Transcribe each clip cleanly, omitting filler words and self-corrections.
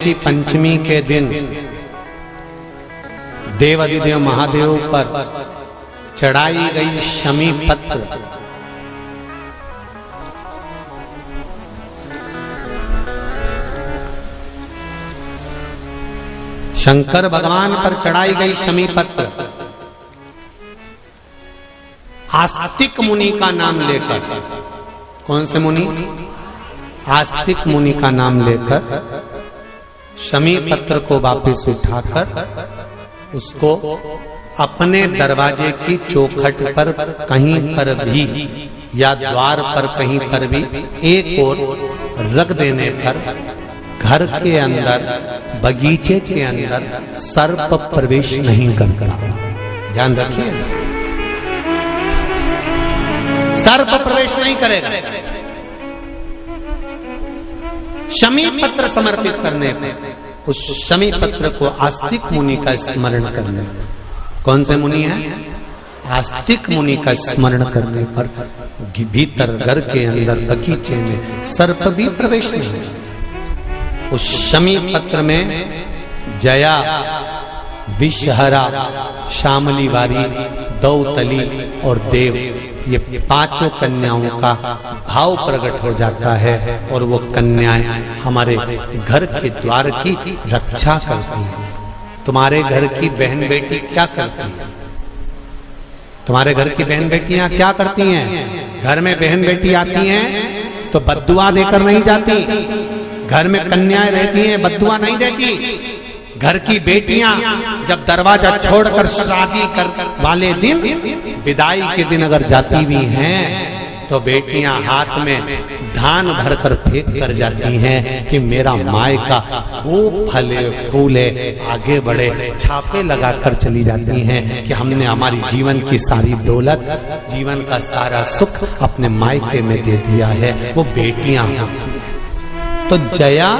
की पंचमी के दिन देवाधिदेव महादेव पर चढ़ाई गई शमी पत्र शंकर भगवान पर चढ़ाई गई शमी पत्र आस्तिक मुनि का नाम लेकर, कौन से मुनि? आस्तिक मुनि का नाम लेकर शमी पत्र को वापस उठाकर उसको अपने दरवाजे की चौखट पर कहीं पर भी या द्वार पर कहीं पर भी एक ओर रख देने पर घर के अंदर, बगीचे के अंदर सर्प प्रवेश नहीं करता। ध्यान रखिए, सर्प प्रवेश नहीं करेगा। शमी पत्र समर्पित करने पर, उस शमी पत्र को आस्तिक मुनि का स्मरण करने पर, कौन से मुनि है? आस्तिक मुनि का स्मरण करने पर भीतर घर के अंदर बगीचे में सर्प भी प्रवेश नहीं। उस शमी पत्र में जया, विषहरा, शामली वारी, दौतली और देव, ये पांचों कन्याओं का भाव प्रकट हो जाता है और वो कन्याएं हमारे घर के द्वार की रक्षा करती हैं। तुम्हारे घर की बहन बेटी क्या करती है? तुम्हारे घर की बहन बेटियां क्या करती हैं? घर में बहन बेटी आती हैं तो बद्दुआ देकर नहीं जाती। घर में कन्याएं रहती हैं, बद्दुआ नहीं देती। घर की बेटियां जब दरवाजा छोड़कर शादी कर वाले दिन, विदाई के दिन अगर जाती भी हैं तो बेटियां हाथ में धान भरकर फेंक कर जाती हैं कि मेरा मायका खूब फले फूले आगे बढ़े। छापे लगाकर चली जाती हैं कि हमने हमारी जीवन की सारी दौलत, जीवन का सारा सुख अपने मायके में दे दिया है। वो बेटियां होती हैं। तो जया,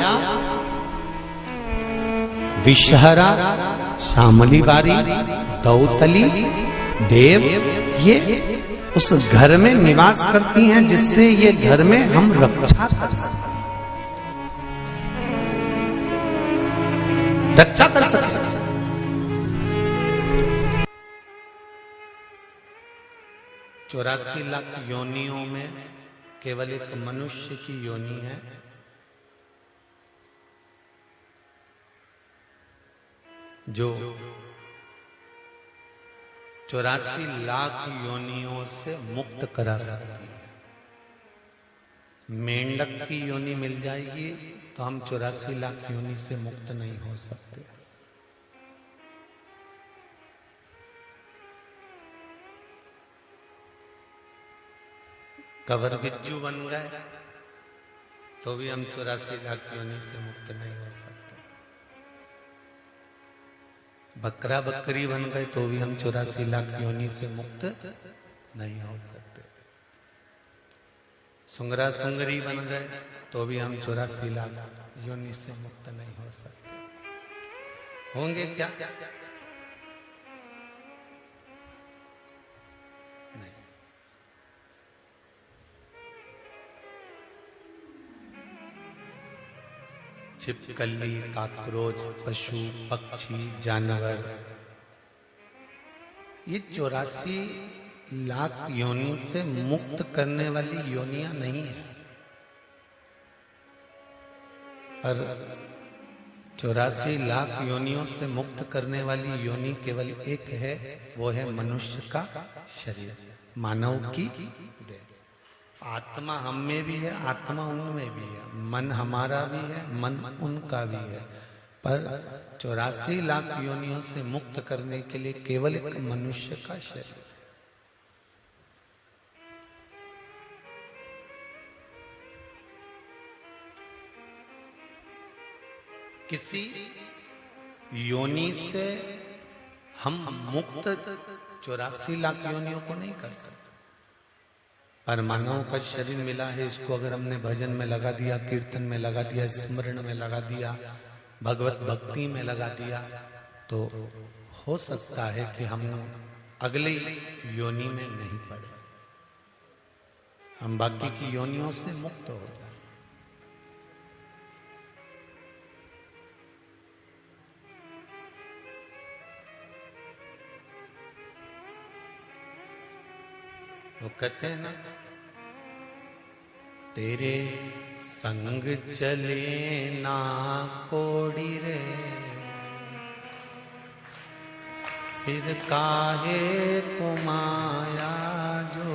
विषहरा, शामली बारी, दौतली, देव, ये उस घर में निवास करती हैं जिससे ये घर में हम रक्षा कर सकते, रक्षा कर सकते। 84 लाख योनियों में केवल एक मनुष्य की योनि है जो 84 लाख योनियों से मुक्त करा सकती है। मेंढक की योनि मिल जाएगी तो हम 84 लाख योनि से मुक्त नहीं हो सकते। कवर बिज्जू बन गए तो भी हम 84 लाख योनि से मुक्त नहीं हो सकते। बकरा बकरी बन गए तो भी हम 84 लाख योनि से मुक्त नहीं हो सकते। सुंगरा सुंगरी बन गए तो भी हम 84 लाख योनि से मुक्त नहीं हो सकते। होंगे क्या? नहीं। छिपकली, काकरोच, पशु, पक्षी, जानवर, ये 84 लाख योनि से मुक्त करने वाली योनियां नहीं है। पर 84 लाख योनियों से मुक्त करने वाली योनि केवल एक है, वो है मनुष्य का शरीर, मानव की देह। आत्मा हम में भी है, आत्मा उनमें भी है, मन हमारा भी है, मन उनका भी है। पर 84 लाख योनियों से मुक्त करने के लिए केवल एक मनुष्य का शरीर। किसी योनि से हम मुक्त 84 लाख योनियों को नहीं कर सकते। पर मानव का शरीर मिला है, इसको अगर हमने भजन में लगा दिया, कीर्तन में लगा दिया, स्मरण में लगा दिया, भगवत भक्ति में लगा दिया, तो हो सकता है कि हम अगले योनि में नहीं पड़े, हम बाकी की योनियों से मुक्त हो जाए। वो कहते हैं ना, तेरे संग चले ना कोड़ी रे, फिर काहे को माया जो